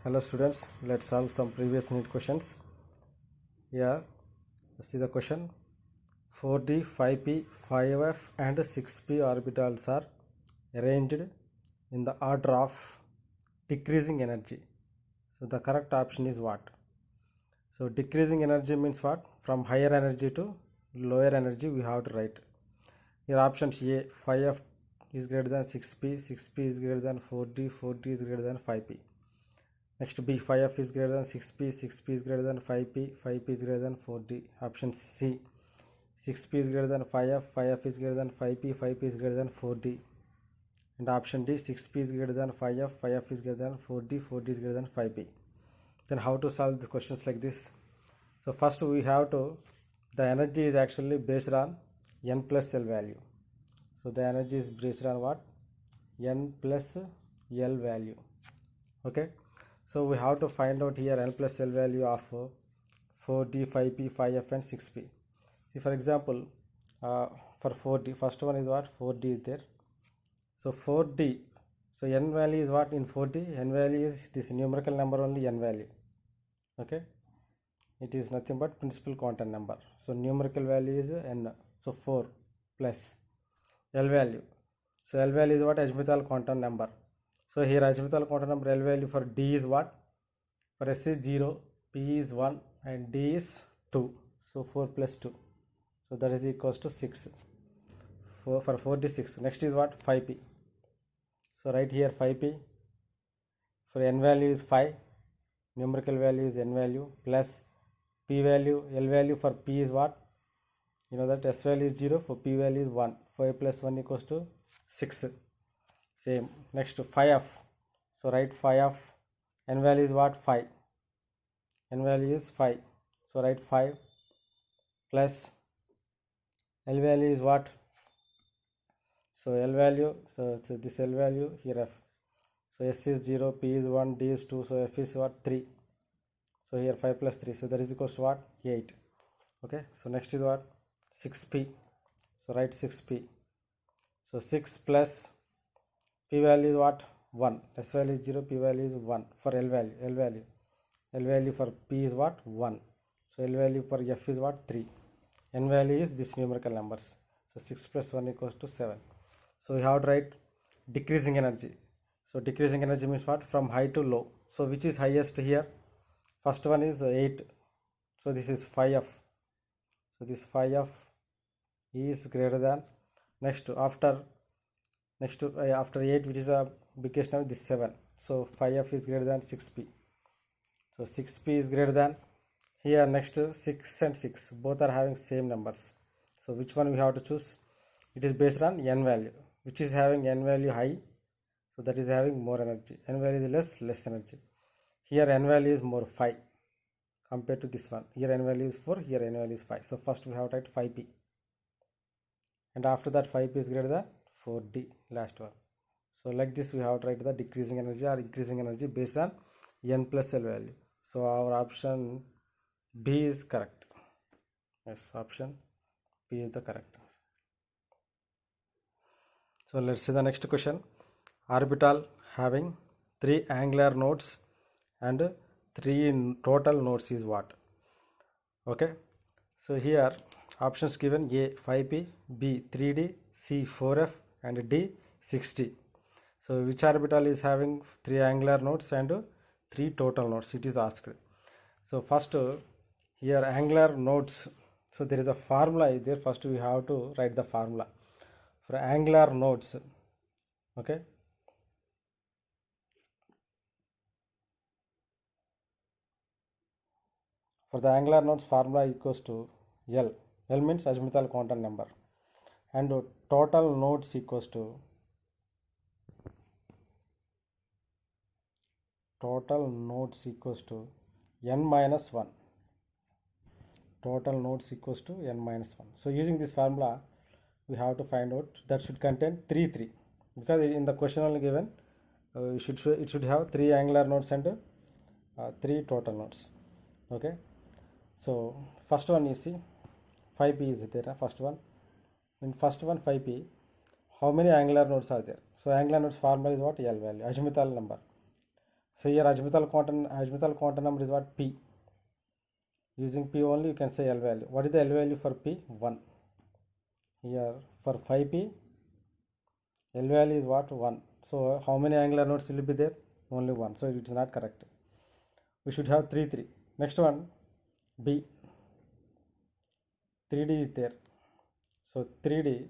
Hello students, let's solve some previous NEET questions. Here, see the question. 4d, 5p, 5f and 6p orbitals are arranged in the order of decreasing energy. So the correct option is what? So decreasing energy means what? From higher energy to lower energy we have to write. Here options A, 5f is greater than 6p, 6p is greater than 4d, 4d is greater than 5p. Next B, 5f is greater than 6p, 6p is greater than 5p, 5p is greater than 4d. Option C, 6p is greater than 5f, 5f is greater than 5p, 5p is greater than 4d. And option D, 6p is greater than 5f, 5f is greater than 4d, 4d is greater than 5p. Then how to solve the questions like this? So first we have to, the energy is actually based on n plus L value. So the energy is based on what? N plus L value. Okay. So we have to find out here N plus L value of 4D, 5P, 5F and 6P. See for example, for 4D, first one is what? 4D is there. So 4D, so N value is what in 4D? N value is this numerical number only N value. Okay. It is nothing but principal quantum number. So numerical value is N. So 4 plus L value. So L value is what? Azimuthal quantum number. So here azimuthal quantum number L value for D is what? For S is 0, P is 1 and D is 2. So 4 plus 2. So that is equals to 6. For 46. Next is what? 5P. So right here 5P. For N value is 5. Numerical value is N value plus P value. L value for P is what? You know that S value is 0. For P value is 1. 5 plus 1 equals to 6. Same. Next to 5f. So write 5f. N value is what? 5. N value is 5. So write 5 plus L value is what? So L value. So this L value here f. So S is 0, P is 1, D is 2. So F is what? 3. So here 5 plus 3. So that is equals to what? 8. Okay. So next is what? 6P. So write 6P. So 6 plus P value is what? 1. S value is 0, P value is 1 for L value. L value for P is what? 1. So L value for F is what? 3. N value is this numerical numbers. So 6 plus 1 equals to 7. So we have to write decreasing energy. So decreasing energy means what? From high to low. So which is highest here? First one is 8. So this is 5F. So this 5F is greater than, next after 8, which is a biggest number, this 7. So 5F is greater than 6P. So 6P is greater than, here next 6 and 6 both are having same numbers. So which one we have to choose? It is based on N value. Which is having N value high, so that is having more energy. N value is less energy. Here N value is more 5 compared to this one. Here N value is 4, here N value is 5. So first we have to write 5P. And after that 5P is greater than 4D, last one. So like this we have to write the decreasing energy or increasing energy based on N plus L value. So our option B is correct. Yes, option B is the correct. So let's see the next question. Orbital having 3 angular nodes and 3 total nodes is what? Okay. So here options given: A 5P, B 3D, C 4F and D 6D. So which orbital is having 3 angular nodes and 3 total nodes? It is asked. So first here angular nodes. So there is a formula there. First we have to write the formula for angular nodes. Okay. For the angular nodes, formula equals to L. L means azimuthal quantum number, and total nodes equals to n minus 1. Total nodes equals to n minus 1. So using this formula we have to find out that should contain 3 because in the question only given it should have 3 angular nodes and 3 total nodes. Okay. So first one you see 5P is there. First one, in first one 5P, how many angular nodes are there? So angular nodes formula is what? L value, azimuthal number. So here azimuthal quantum number is what? P. Using P only you can say L value. What is the L value for P? 1. Here for 5P, L value is what? 1. So how many angular nodes will be there? Only 1. So it is not correct. We should have 3, 3. Next one, B. 3D is there. So 3D,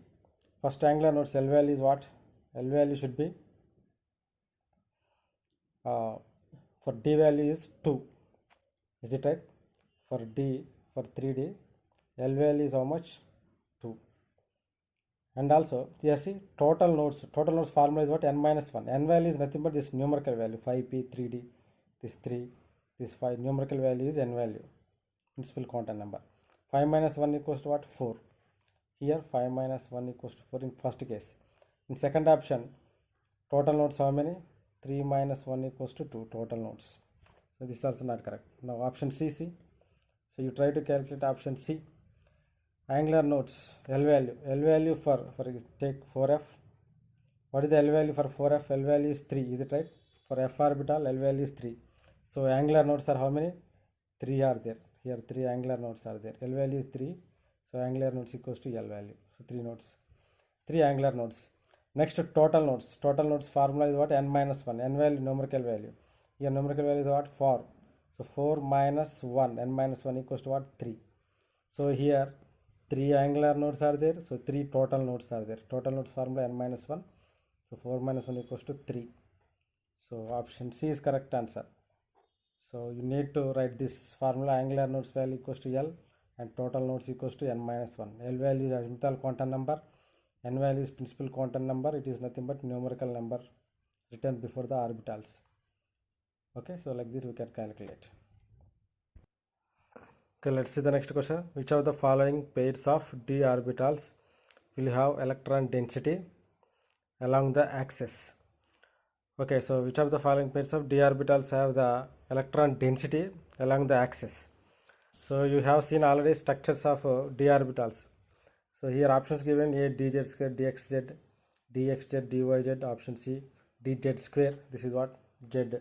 first angular nodes L value is what? L value should be, for D value is 2. Is it right? For D, for 3D, L value is how much? 2. And also, here see, total nodes formula is what? N minus 1. N value is nothing but this numerical value, 5P, 3D, this 3, this 5. Numerical value is N value, principal quantum number. 5 minus 1 equals to what? 4. Here 5 minus 1 equals to 4 in first case. In second option, total nodes how many? 3 minus 1 equals to 2 total nodes. So this is also not correct. Now option C. So you try to calculate option C. Angular nodes, L value for take 4F. What is the L value for 4F? L value is 3, is it right? For F orbital, L value is 3. So angular nodes are how many? 3 are there. Here 3 angular nodes are there. L value is 3. So angular nodes equals to L value. So 3 nodes. 3 angular nodes. Next total nodes. Total nodes formula is what? N minus 1. N value, numerical value. Here numerical value is what? 4. So 4 minus 1. N minus 1 equals to what? 3. So here 3 angular nodes are there. So 3 total nodes are there. Total nodes formula N minus 1. So 4 minus 1 equals to 3. So option C is correct answer. So you need to write this formula. Angular nodes value equals to L and total nodes equals to N minus 1. L value is azimuthal quantum number. N value is principal quantum number. It is nothing but numerical number written before the orbitals. Okay, so like this we can calculate. Okay, let's see the next question. Which of the following pairs of d orbitals will have electron density along the axis? Okay, so which of the following pairs of d orbitals have the electron density along the axis? So you have seen already structures of d orbitals. So here options given: A dz square, dxz, dxz, dyz. Option C dz square. This is what? Z.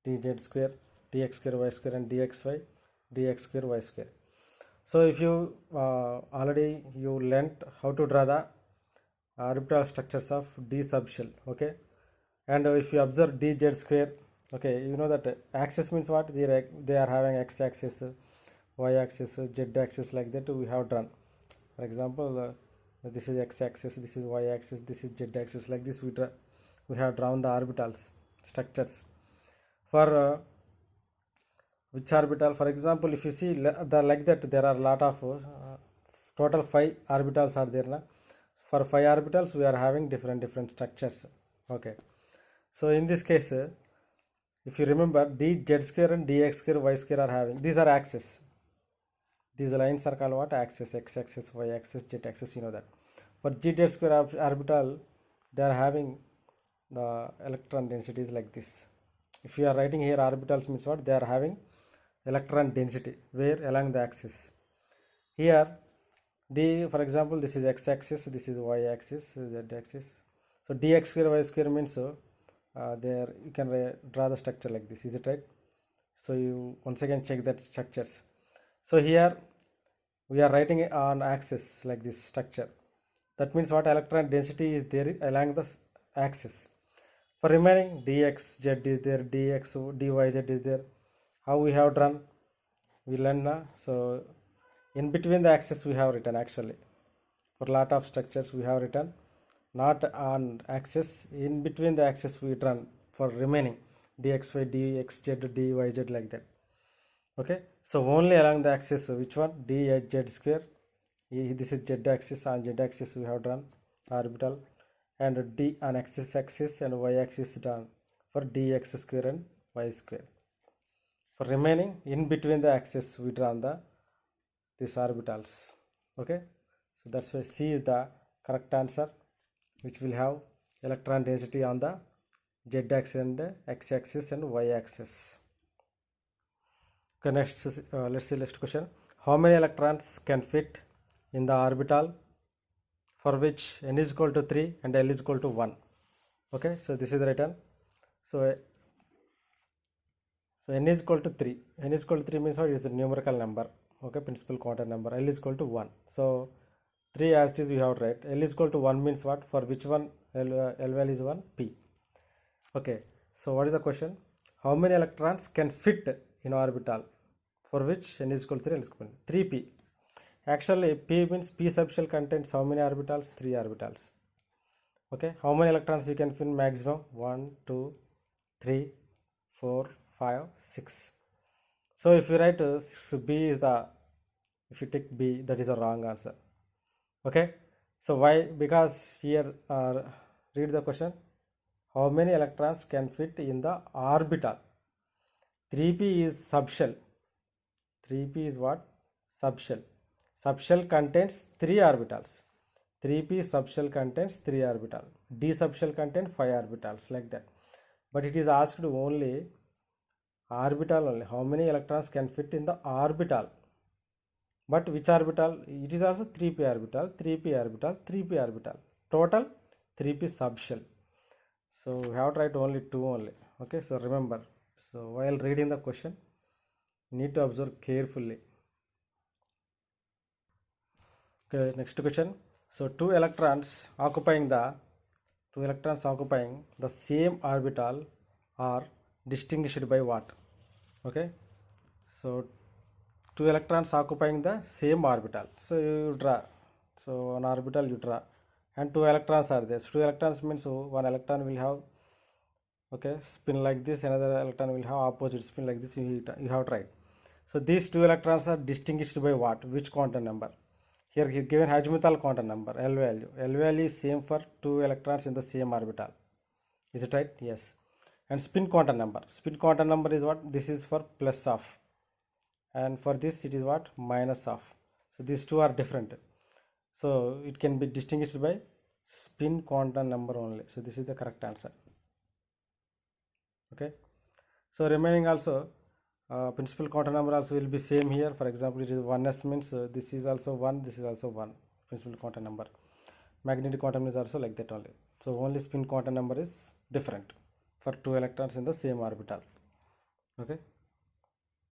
Dz square, dx square, y square, and dxy, dx square, y square. So if you already you learnt how to draw the orbital structures of d subshell. Okay, and if you observe dz square, okay, you know that axis means what? They are having x-axis, y-axis, z-axis, like that we have drawn. For example, this is x-axis, this is y-axis, this is z-axis, like this we have drawn the orbitals structures. For which orbital? For example, if you see like that, there are a lot of total 5 orbitals are there. For 5 orbitals, we are having different structures. Okay. So in this case, if you remember, dz square and dx square, y square are having, these are axes. These lines are called what? Axis, x-axis, y-axis, z-axis, you know that. For dz square orbital, they are having the electron densities like this. If you are writing here orbitals means what? They are having electron density. Where? Along the axis. Here, d, for example, this is x-axis, this is y-axis, z-axis. So dx square, y square means there you can draw the structure like this. Is it right? So you once again check that structures. So here we are writing on axis like this structure. That means what? Electron density is there along the axis. For remaining, dx z is there, dx dyz is there. How we have drawn? We learn now. So in between the axis we have written actually. For lot of structures we have written not on axis. In between the axis we drawn for remaining dxy, dxz, dyz, like that. Okay. So only along the axis, which one? dz square. This is z axis. On z axis we have drawn orbital, and d on x-axis and y-axis done for dx square and y square. For remaining, in between the axis we drawn these orbitals. Okay, so that's why C is the correct answer, which will have electron density on the z-axis and x-axis and y-axis. Okay, next let's see next question. How many electrons can fit in the orbital for which n is equal to 3 and l is equal to 1? Okay, so this is written. So So n is equal to 3. N is equal to 3 means what? It is a numerical number. Okay, principal quantum number. L is equal to 1. So 3 as it is we have to write. L is equal to 1 means what? For which one L value is 1? P. Okay, so what is the question? How many electrons can fit in orbital? For which n is equal to 3, L is equal to 3p. Actually, p means p subshell contains how many orbitals? 3 orbitals. Okay, how many electrons you can fit maximum? 1, 2, 3, 4, 5, 6. So if you write so B is the, if you take B, that is a wrong answer. Okay, so why? Because here read the question. How many electrons can fit in the orbital? 3p is subshell. 3p is what? Subshell. Subshell contains 3 orbitals. 3p subshell contains 3 orbitals. D subshell contains 5 orbitals, like that. But it is asked only orbital only. How many electrons can fit in the orbital? But which orbital? It is also 3p orbital, 3p orbital, 3p orbital. Total 3p subshell. So we have to write only 2 only. Okay, so remember. So while reading the question, you need to observe carefully. Okay, next question. So two electrons occupying the same orbital are distinguished by what? Okay, so two electrons occupying the same orbital. So you draw. So one orbital you draw, and two electrons are there. So two electrons means one electron will have, okay, spin like this, another electron will have opposite spin like this. You have to write. So these two electrons are distinguished by what? Which quantum number? Here given azimuthal quantum number, L value. L value is same for two electrons in the same orbital. Is it right? Yes. And spin quantum number. Spin quantum number is what? This is for plus of. And for this it is what? Minus of. So these two are different. So it can be distinguished by spin quantum number only. So this is the correct answer. Okay. So remaining also, principal quantum number also will be same here. For example, it is 1s means this is also 1, this is also 1, principal quantum number. Magnetic quantum is also like that only. So only spin quantum number is different for two electrons in the same orbital. Okay.